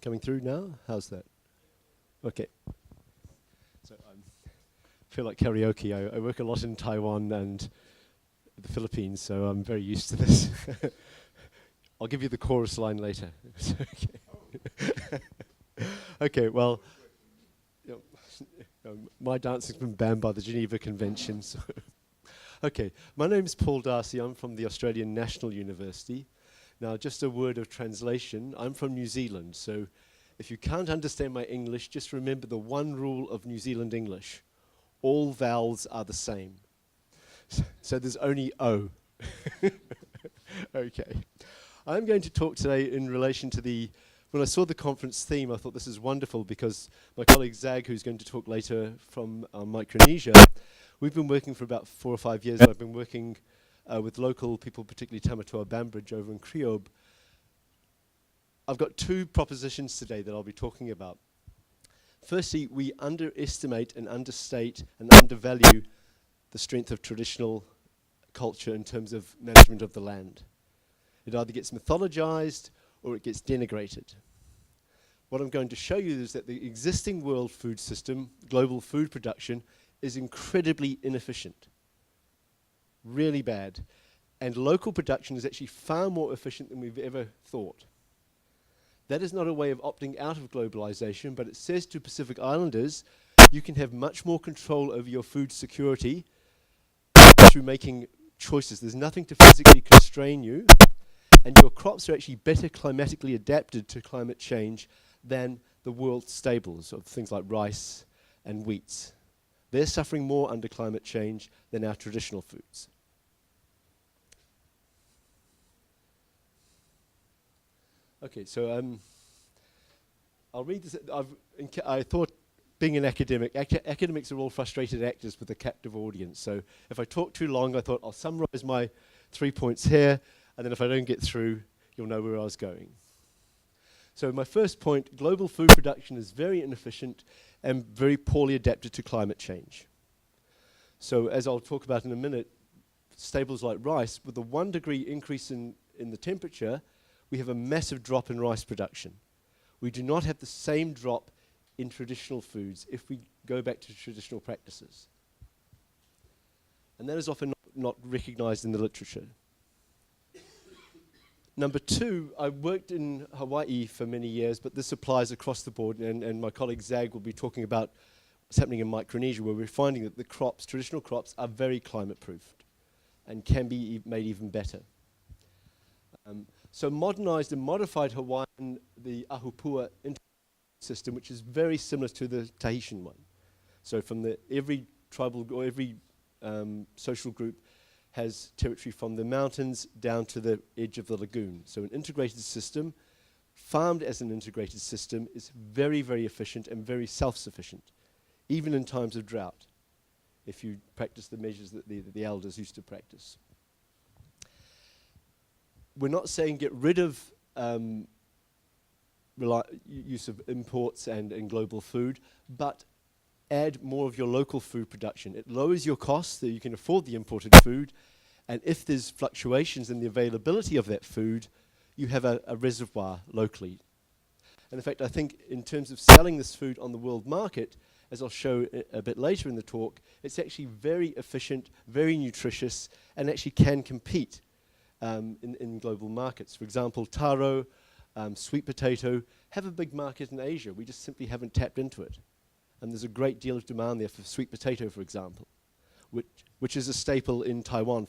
coming through now? How's that? Okay. So I feel like karaoke. I work a lot in Taiwan and the Philippines, so I'm very used to this. I'll give you the chorus line later. Okay. Okay, well, my dancing's been banned by the Geneva Convention. So okay, my name is Paul Darcy. I'm from the Australian National University. Now, just a word of translation. I'm from New Zealand, so if you can't understand my English, just remember the one rule of New Zealand English. All vowels are the same. So there's only O. Okay. I'm going to talk today in relation to when I saw the conference theme, I thought this is wonderful because my colleague Zag, who's going to talk later from Micronesia, we've been working for about 4 or 5 years. I've been working with local people, particularly Tamatoa Bambridge over in Criob. I've got 2 propositions today that I'll be talking about. Firstly, we underestimate and understate and undervalue the strength of traditional culture in terms of management of the land. It either gets mythologized or it gets denigrated. What I'm going to show you is that the existing world food system, global food production, is incredibly inefficient. Really bad. And local production is actually far more efficient than we've ever thought. That is not a way of opting out of globalization, but it says to Pacific Islanders, you can have much more control over your food security through making choices. There's nothing to physically constrain you, and your crops are actually better climatically adapted to climate change than the world staples of things like rice and wheat. They're suffering more under climate change than our traditional foods. Okay, so I'll read this. I thought, being an academic, academics are all frustrated actors with a captive audience. So if I talk too long, I thought I'll summarize my 3 points here, and then if I don't get through, you'll know where I was going. So my first point, global food production is very inefficient and very poorly adapted to climate change. So as I'll talk about in a minute, staples like rice, with a 1 degree increase in the temperature, we have a massive drop in rice production. We do not have the same drop in traditional foods if we go back to traditional practices. And that is often not recognized in the literature. Number 2, I worked in Hawai'i for many years, but this applies across the board, and my colleague Zag will be talking about what's happening in Micronesia, where we're finding that the crops, traditional crops, are very climate-proofed and can be made even better. So modernized and modified Hawaiian, the Ahupua system, which is very similar to the Tahitian one. So from every tribal or every social group has territory from the mountains down to the edge of the lagoon. So an integrated system, farmed as an integrated system, is very, very efficient and very self-sufficient, even in times of drought, if you practice the measures that the elders used to practice. We're not saying get rid of use of imports and global food, but add more of your local food production. It lowers your costs so you can afford the imported food, and if there's fluctuations in the availability of that food, you have a reservoir locally. And in fact, I think in terms of selling this food on the world market, as I'll show a bit later in the talk, it's actually very efficient, very nutritious, and actually can compete in global markets. For example, taro, sweet potato, have a big market in Asia. We just simply haven't tapped into it. And there's a great deal of demand there for sweet potato, for example, which is a staple in Taiwan,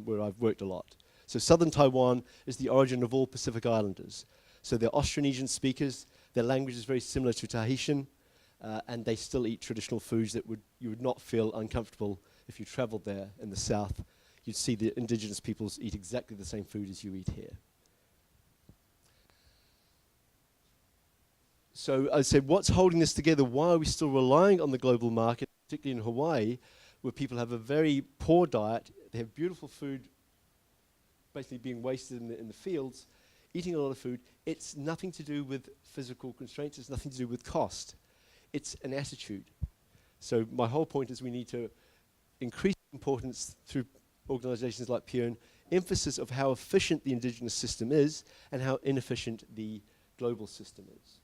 where I've worked a lot. So southern Taiwan is the origin of all Pacific Islanders. So they're Austronesian speakers. Their language is very similar to Tahitian, and they still eat traditional foods that you would not feel uncomfortable if you traveled there in the south. You'd see the indigenous peoples eat exactly the same food as you eat here. So I said, what's holding this together? Why are we still relying on the global market, particularly in Hawaii, where people have a very poor diet, they have beautiful food basically being wasted in the fields, eating a lot of food. It's nothing to do with physical constraints, it's nothing to do with cost. It's an attitude. So my whole point is we need to increase importance through organizations like PIURN, emphasis of how efficient the indigenous system is and how inefficient the global system is.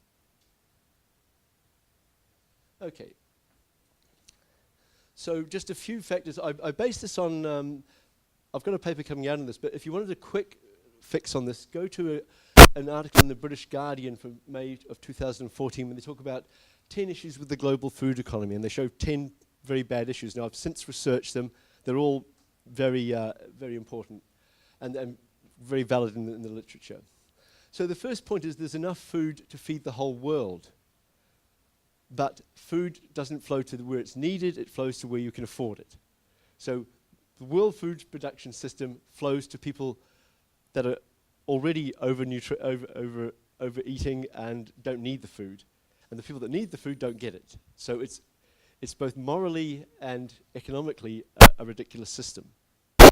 Okay. So just a few factors. I based this on, I've got a paper coming out on this, but if you wanted a quick fix on this, go to an article in the British Guardian from May of 2014 when they talk about 10 issues with the global food economy, and they show 10 very bad issues. Now, I've since researched them. They're all very, very important and very valid in the literature. So the first point is there's enough food to feed the whole world. But food doesn't flow to where it's needed, it flows to where you can afford it. So the world food production system flows to people that are already overeating and don't need the food. And the people that need the food don't get it. So it's both morally and economically a ridiculous system,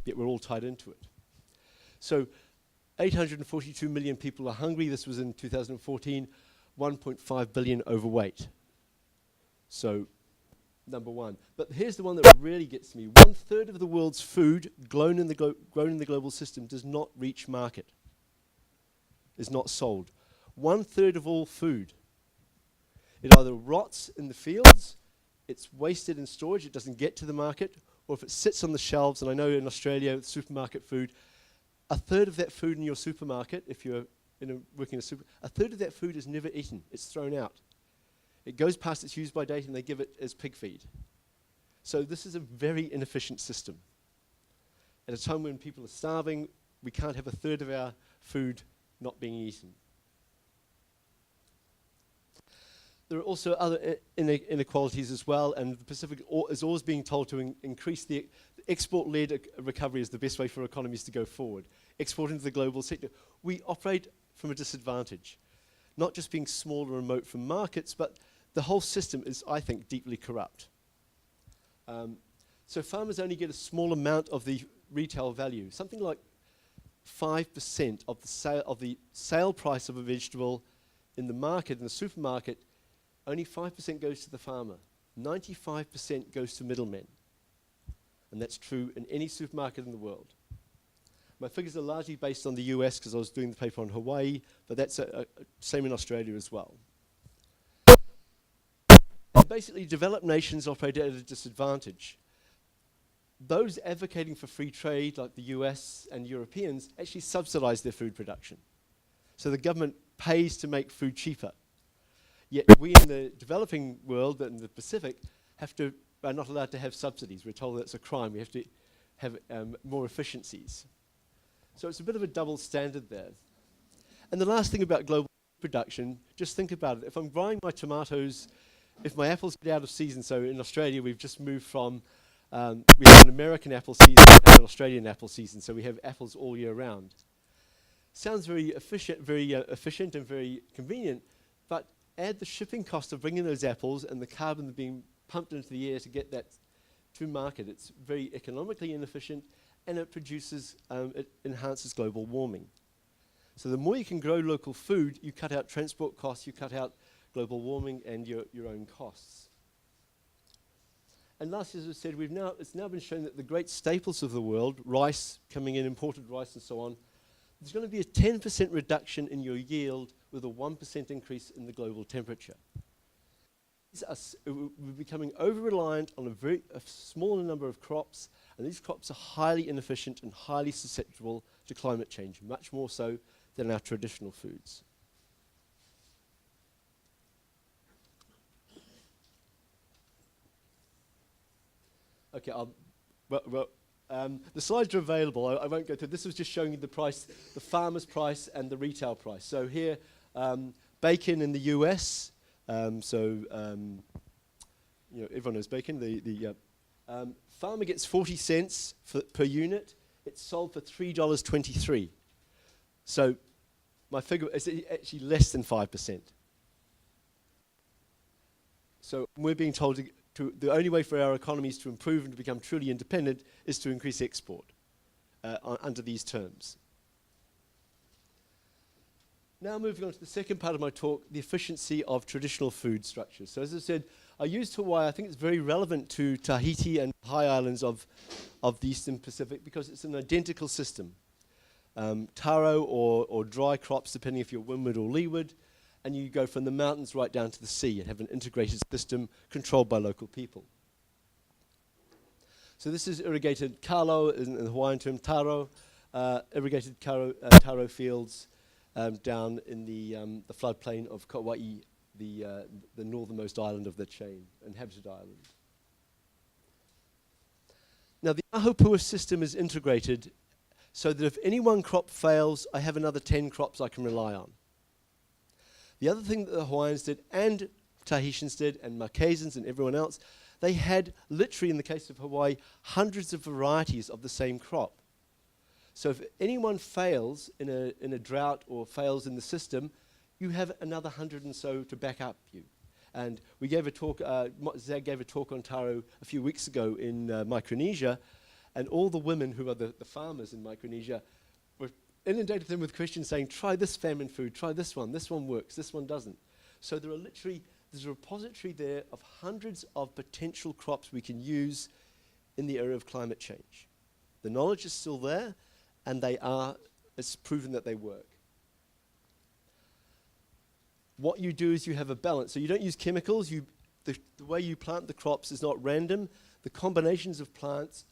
yet we're all tied into it. So 842 million people are hungry. This was in 2014, 1.5 billion overweight. So, number one. But here's the one that really gets me. 1/3 of the world's food grown in the global system does not reach market, is not sold. 1/3 of all food. It either rots in the fields, it's wasted in storage, it doesn't get to the market, or if it sits on the shelves, and I know in Australia, with supermarket food, 1/3 of that food in your supermarket, if you're working in a super, 1/3 of that food is never eaten, it's thrown out. It goes past its use-by date and they give it as pig feed. So this is a very inefficient system. At a time when people are starving, we can't have 1/3 of our food not being eaten. There are also other inequalities as well, and the Pacific is always being told to increase the export-led recovery is the best way for economies to go forward. Export into the global sector. We operate from a disadvantage, not just being small and remote from markets, but the whole system is, I think, deeply corrupt. So farmers only get a small amount of the retail value, something like 5% of the sale price of a vegetable in the market, in the supermarket. Only 5% goes to the farmer. 95% goes to middlemen. And that's true in any supermarket in the world. My figures are largely based on the US because I was doing the paper on Hawaii, but that's same in Australia as well. And basically, developed nations operate at a disadvantage. Those advocating for free trade, like the US and Europeans, actually subsidize their food production. So the government pays to make food cheaper. Yet we in the developing world, in the Pacific, are not allowed to have subsidies. We're told that's a crime. We have to have more efficiencies. So it's a bit of a double standard there. And the last thing about global production, just think about it. If I'm growing my tomatoes, if my apples get out of season, so in Australia we've just moved from, we have an American apple season and an Australian apple season, so we have apples all year round. Sounds very efficient and very convenient, but add the shipping cost of bringing those apples and the carbon being pumped into the air to get that to market. It's very economically inefficient, and it enhances global warming. So the more you can grow local food, you cut out transport costs, you cut out global warming and your own costs. And lastly, as I said, it's now been shown that the great staples of the world, rice, coming in, imported rice and so on, there's going to be a 10% reduction in your yield with a 1% increase in the global temperature. We're becoming over-reliant on a smaller number of crops, and these crops are highly inefficient and highly susceptible to climate change, much more so than our traditional foods. Okay, the slides are available. I won't go through. This was just showing you the price, the farmer's price and the retail price. So here, bacon in the US. Everyone knows bacon. The farmer gets 40 cents per unit. It's sold for $3.23. So my figure is actually less than 5%. So we're being told the only way for our economies to improve and to become truly independent is to increase export under these terms. Now moving on to the second part of my talk, the efficiency of traditional food structures. So as I said, I used Hawaii. I think it's very relevant to Tahiti and High Islands of the Eastern Pacific because it's an identical system. Taro or dry crops, depending if you're windward or leeward. and you go from the mountains right down to the sea and have an integrated system controlled by local people. So this is irrigated kalo, in the Hawaiian term taro, irrigated taro fields down in the floodplain of Hawai'i, the northernmost island of the chain, inhabited island. Now the Ahopua system is integrated so that if any one crop fails, I have another 10 crops I can rely on. The other thing that the Hawaiians did, and Tahitians did, and Marquesans and everyone else, they had literally, in the case of Hawaii, hundreds of varieties of the same crop. So if anyone fails in a drought or fails in the system, you have another 100 and so to back up you. And we gave a talk, Zag gave a talk on taro a few weeks ago in Micronesia, and all the women who are the farmers in Micronesia were inundated them with questions saying, try this famine food, try this one works, this one doesn't. So there are literally, there's a repository there of hundreds of potential crops we can use in the area of climate change. The knowledge is still there, and it's proven that they work. What you do is you have a balance. So you don't use chemicals. The way you plant the crops is not random. The combinations of plants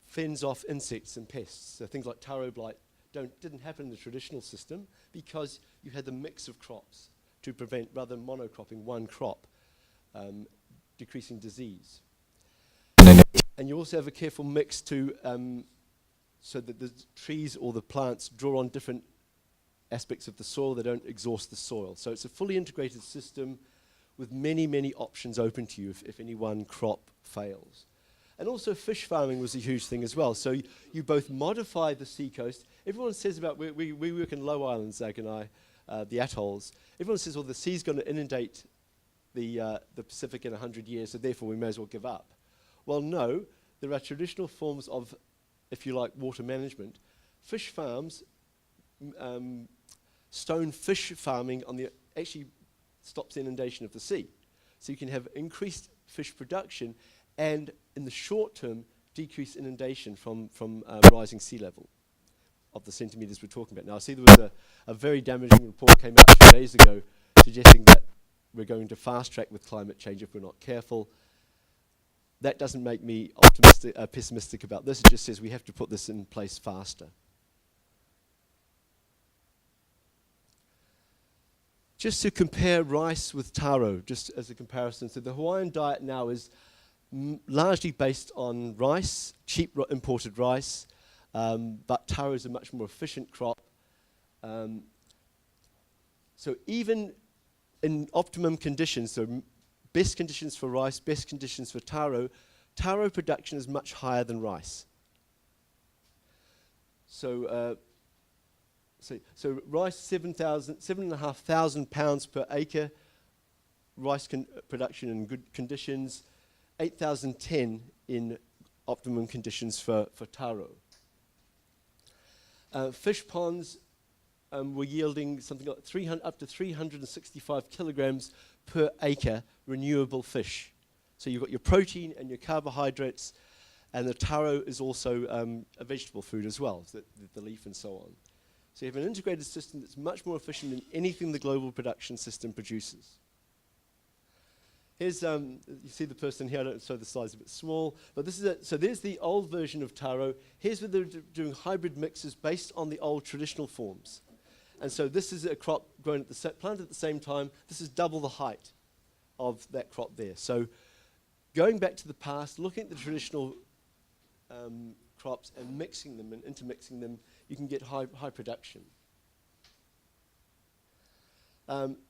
fends off insects and pests. So things like taro blight didn't happen in the traditional system because you had the mix of crops to prevent, rather than monocropping one crop, decreasing disease. And you also have a careful mix to so that the trees or the plants draw on different aspects of the soil. They don't exhaust the soil. So it's a fully integrated system with many, many options open to you if any one crop fails. And also fish farming was a huge thing as well. So you both modify the seacoast. Everyone says about, we work in low islands, Zach and I, the atolls. Everyone says, well, the sea's going to inundate the Pacific in 100 years, so therefore we may as well give up. Well, no, there are traditional forms of, if you like, water management. Fish farms, stone fish farming actually stops the inundation of the sea. So you can have increased fish production and, in the short term, decrease inundation from rising sea level of the centimetres we're talking about. Now, I see there was a very damaging report came out 2 days ago suggesting that we're going to fast track with climate change if we're not careful. That doesn't make me pessimistic about this. It just says we have to put this in place faster. Just to compare rice with taro, just as a comparison. So the Hawaiian diet now is largely based on rice, cheap imported rice, but taro is a much more efficient crop. So even in optimum conditions, so best conditions for rice, best conditions for taro, taro production is much higher than rice. So rice, 7,500 pounds per acre, rice production in good conditions, 8,010 in optimum conditions for taro. Fish ponds were yielding something like up to 365 kilograms per acre renewable fish. So you've got your protein and your carbohydrates, and the taro is also a vegetable food as well, the leaf and so on. So you have an integrated system that's much more efficient than anything the global production system produces. Here's, you see the person here, so the slide's a bit small, but this is so there's the old version of taro. Here's where they're doing hybrid mixes based on the old traditional forms. And so this is a crop grown planted at the same time. This is double the height of that crop there. So going back to the past, looking at the traditional crops and mixing them and intermixing them, you can get high production.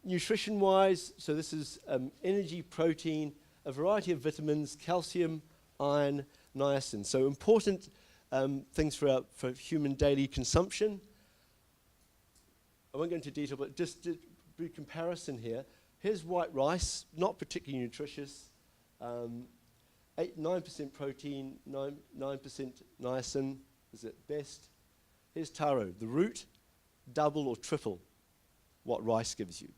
Nutrition-wise, so this is energy, protein, a variety of vitamins, calcium, iron, niacin. So important things for human daily consumption. I won't go into detail, but just to do comparison here. Here's white rice, not particularly nutritious. 9% protein, 9% niacin is at best. Here's taro, the root, double or triple what rice gives you.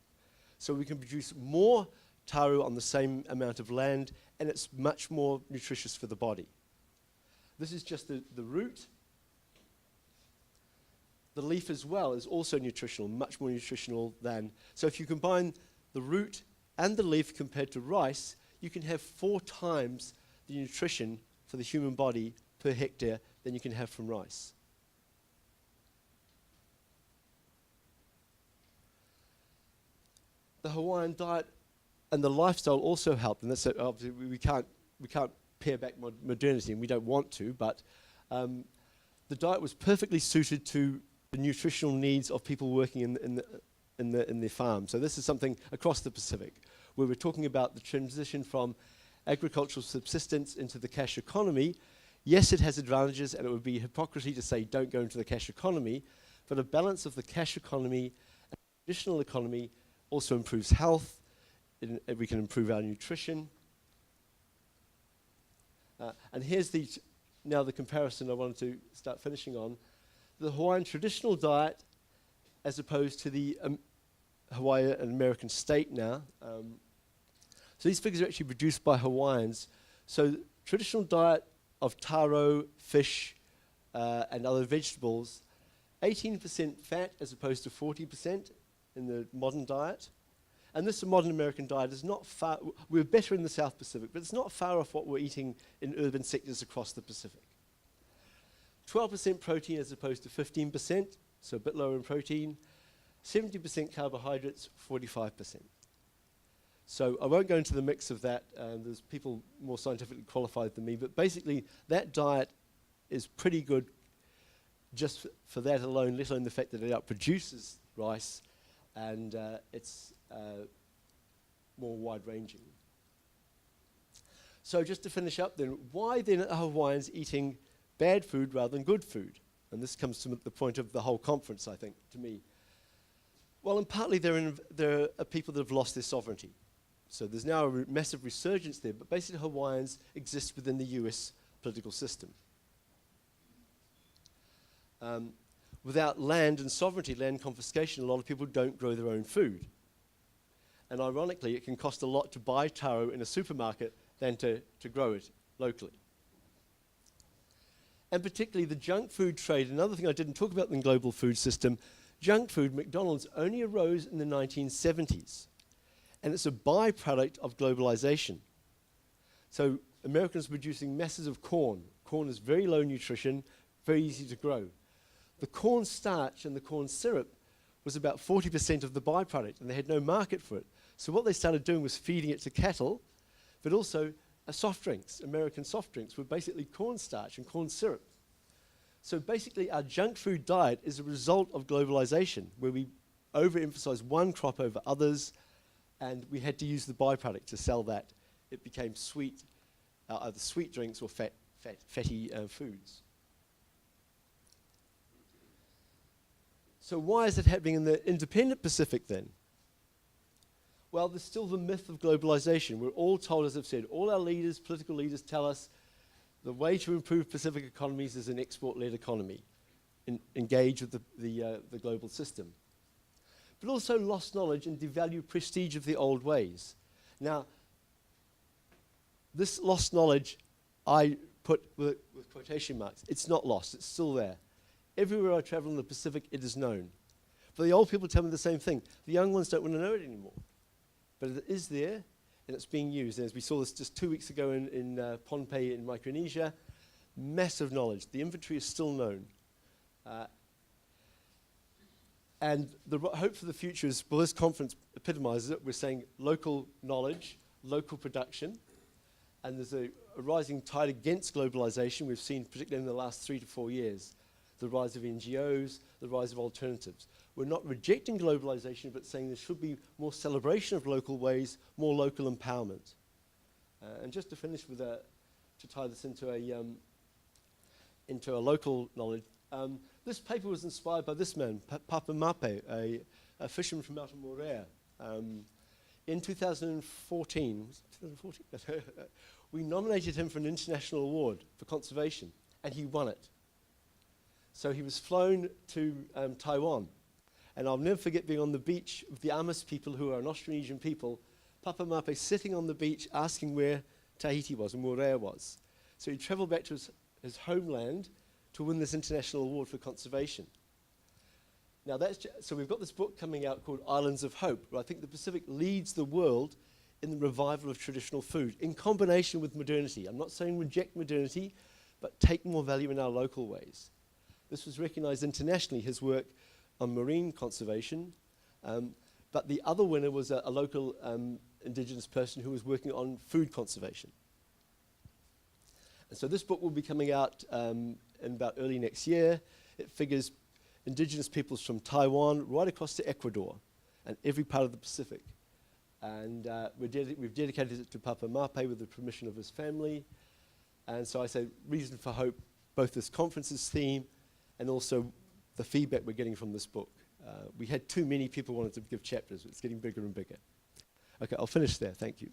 So we can produce more taro on the same amount of land, and it's much more nutritious for the body. This is just the root. the leaf as well is also nutritional, much more nutritional than. So if you combine the root and the leaf compared to rice, you can have 4 times the nutrition for the human body per hectare than you can have from rice. The Hawaiian diet and the lifestyle also helped, and that's obviously we can't pare back modernity, and we don't want to, but the diet was perfectly suited to the nutritional needs of people working in the farm. So this is something across the Pacific, where we're talking about the transition from agricultural subsistence into the cash economy. Yes, it has advantages, and it would be hypocrisy to say don't go into the cash economy, but a balance of the cash economy and the traditional economy also improves health. We can improve our nutrition. And here's now the comparison I wanted to start finishing on. The Hawaiian traditional diet as opposed to the Hawaii and American state now. So these figures are actually produced by Hawaiians. So traditional diet of taro, fish, and other vegetables, 18% fat as opposed to 40% in the modern diet. And this modern American diet is not far, we're better in the South Pacific, but it's not far off what we're eating in urban sectors across the Pacific. 12% protein as opposed to 15%, so a bit lower in protein. 70% carbohydrates, 45%. So I won't go into the mix of that. There's people more scientifically qualified than me, but basically that diet is pretty good just for that alone, let alone the fact that it outproduces rice, and it's more wide-ranging. So just to finish up then, why then are Hawaiians eating bad food rather than good food? And this comes to the point of the whole conference, I think, to me. Well, and partly there are people that have lost their sovereignty. So there's now a massive resurgence there, but basically Hawaiians exist within the US political system. Without land and sovereignty, land confiscation, a lot of people don't grow their own food. And ironically, it can cost a lot to buy taro in a supermarket than to grow it locally. And particularly the junk food trade, another thing I didn't talk about in the global food system, junk food, McDonald's, only arose in the 1970s. And it's a byproduct of globalization. So Americans are producing masses of corn. Corn is very low nutrition, very easy to grow. The corn starch and the corn syrup was about 40% of the byproduct, and they had no market for it. So what they started doing was feeding it to cattle, but also soft drinks. American soft drinks were basically cornstarch and corn syrup. So basically our junk food diet is a result of globalization, where we overemphasize one crop over others, and we had to use the byproduct to sell that. It became sweet, either sweet drinks or fatty foods. So why is it happening in the independent Pacific then? Well, there's still the myth of globalization. We're all told, as I've said, all our leaders, political leaders tell us the way to improve Pacific economies is an export-led economy, engage with the global system. But also lost knowledge and devalued prestige of the old ways. Now, this lost knowledge I put with quotation marks. It's not lost, it's still there. Everywhere I travel in the Pacific, it is known. But the old people tell me the same thing. The young ones don't want to know it anymore. But it is there, and it's being used. And as we saw this just 2 weeks ago in Pohnpei in Micronesia, massive knowledge. The inventory is still known. And the hope for the future is, well, this conference epitomizes it. We're saying local knowledge, local production, and there's a rising tide against globalization we've seen, particularly in the last 3 to 4 years. The rise of NGOs, the rise of alternatives. We're not rejecting globalization, but saying there should be more celebration of local ways, more local empowerment. And just to finish with to tie this into a local knowledge, this paper was inspired by this man, Papa Mape, a fisherman from Outer Morea. In 2014, we nominated him for an international award for conservation, and he won it. So he was flown to Taiwan. And I'll never forget being on the beach with the Amis people, who are an Austronesian people, Papa Mape sitting on the beach asking where Tahiti was and Morea was. So he traveled back to his homeland to win this international award for conservation. Now, so we've got this book coming out called Islands of Hope, where I think the Pacific leads the world in the revival of traditional food, in combination with modernity. I'm not saying reject modernity, but take more value in our local ways. This was recognized internationally, his work on marine conservation, but the other winner was a local indigenous person who was working on food conservation. And so this book will be coming out in about early next year. It figures indigenous peoples from Taiwan right across to Ecuador and every part of the Pacific. And we've dedicated it to Papa Mape with the permission of his family. And so I say reason for hope, both this conference's theme and also the feedback we're getting from this book. We had too many people wanted to give chapters. It's getting bigger and bigger. Okay, I'll finish there. Thank you.